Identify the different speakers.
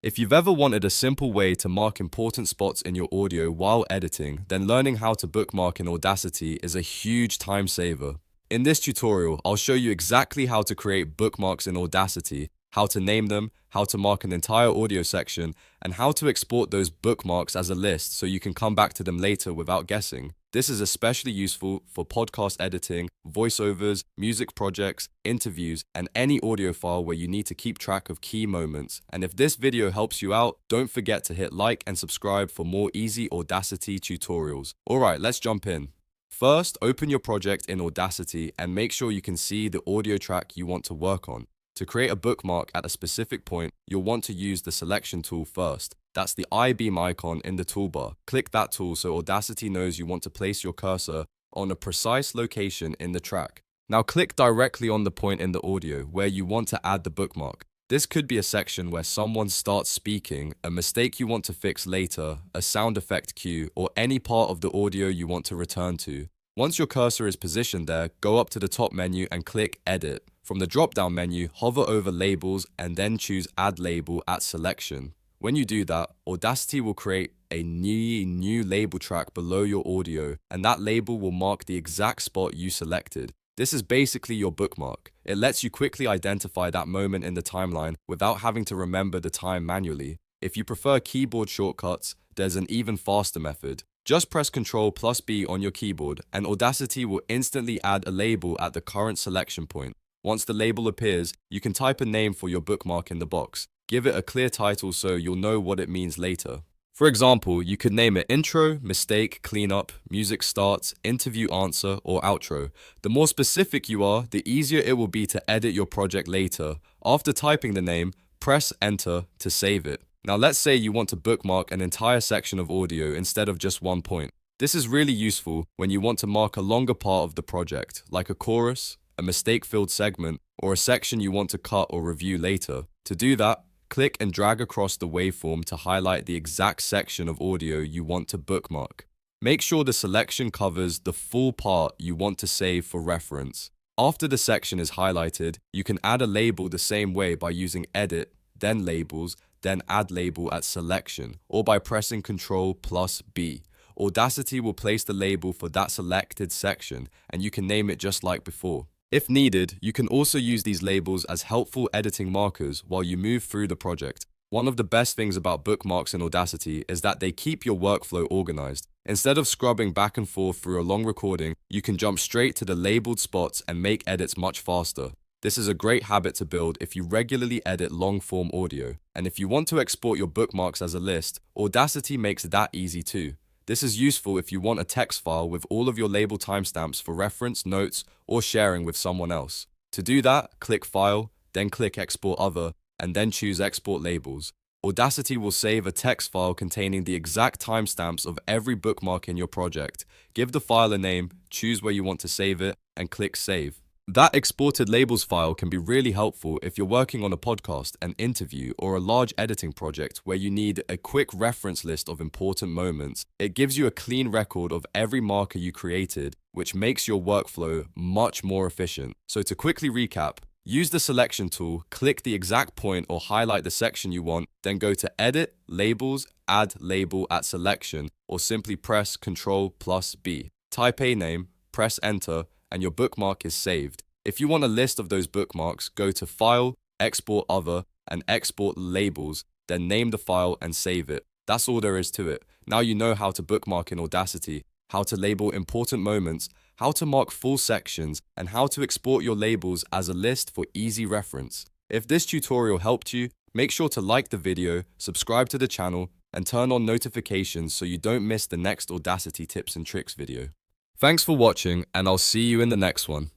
Speaker 1: If you've ever wanted a simple way to mark important spots in your audio while editing, then learning how to bookmark in Audacity is a huge time saver. In this tutorial, I'll show you exactly how to create bookmarks in Audacity, how to name them, how to mark an entire audio section, and how to export those bookmarks as a list so you can come back to them later without guessing. This is especially useful for podcast editing, voiceovers, music projects, interviews, and any audio file where you need to keep track of key moments. And if this video helps you out, don't forget to hit like and subscribe for more easy Audacity tutorials. Alright, let's jump in. First, open your project in Audacity and make sure you can see the audio track you want to work on. To create a bookmark at a specific point, you'll want to use the selection tool first. That's the I-beam icon in the toolbar. Click that tool so Audacity knows you want to place your cursor on a precise location in the track. Now click directly on the point in the audio where you want to add the bookmark. This could be a section where someone starts speaking, a mistake you want to fix later, a sound effect cue, or any part of the audio you want to return to. Once your cursor is positioned there, go up to the top menu and click Edit. From the drop-down menu, hover over Labels and then choose Add Label at Selection. When you do that, Audacity will create a new label track below your audio, and that label will mark the exact spot you selected. This is basically your bookmark. It lets you quickly identify that moment in the timeline without having to remember the time manually. If you prefer keyboard shortcuts, there's an even faster method. Just press Ctrl+B on your keyboard, and Audacity will instantly add a label at the current selection point. Once the label appears, you can type a name for your bookmark in the box. Give it a clear title so you'll know what it means later. For example, you could name it Intro, Mistake, Cleanup, Music Starts, Interview Answer, or Outro. The more specific you are, the easier it will be to edit your project later. After typing the name, press Enter to save it. Now let's say you want to bookmark an entire section of audio instead of just one point. This is really useful when you want to mark a longer part of the project, like a chorus, a mistake-filled segment, or a section you want to cut or review later. To do that, click and drag across the waveform to highlight the exact section of audio you want to bookmark. Make sure the selection covers the full part you want to save for reference. After the section is highlighted, you can add a label the same way by using Edit, then Labels, then Add Label at Selection, or by pressing Ctrl+B. Audacity will place the label for that selected section, and you can name it just like before. If needed, you can also use these labels as helpful editing markers while you move through the project. One of the best things about bookmarks in Audacity is that they keep your workflow organized. Instead of scrubbing back and forth through a long recording, you can jump straight to the labeled spots and make edits much faster. This is a great habit to build if you regularly edit long-form audio. And if you want to export your bookmarks as a list, Audacity makes that easy too. This is useful if you want a text file with all of your label timestamps for reference, notes, or sharing with someone else. To do that, click File, then click Export Other, and then choose Export Labels. Audacity will save a text file containing the exact timestamps of every bookmark in your project. Give the file a name, choose where you want to save it, and click Save. That exported labels file can be really helpful if you're working on a podcast, an interview, or a large editing project where you need a quick reference list of important moments. It gives you a clean record of every marker you created, which makes your workflow much more efficient. So to quickly recap, use the selection tool, click the exact point or highlight the section you want, then go to Edit, Labels, Add Label at Selection, or simply press Ctrl+B. Type a name, press Enter, and your bookmark is saved. If you want a list of those bookmarks, go to File, Export Other, and Export Labels, then name the file and save it. That's all there is to it. Now you know how to bookmark in Audacity, how to label important moments, how to mark full sections, and how to export your labels as a list for easy reference. If this tutorial helped you, make sure to like the video, subscribe to the channel, and turn on notifications so you don't miss the next Audacity tips and tricks video. Thanks for watching, and I'll see you in the next one.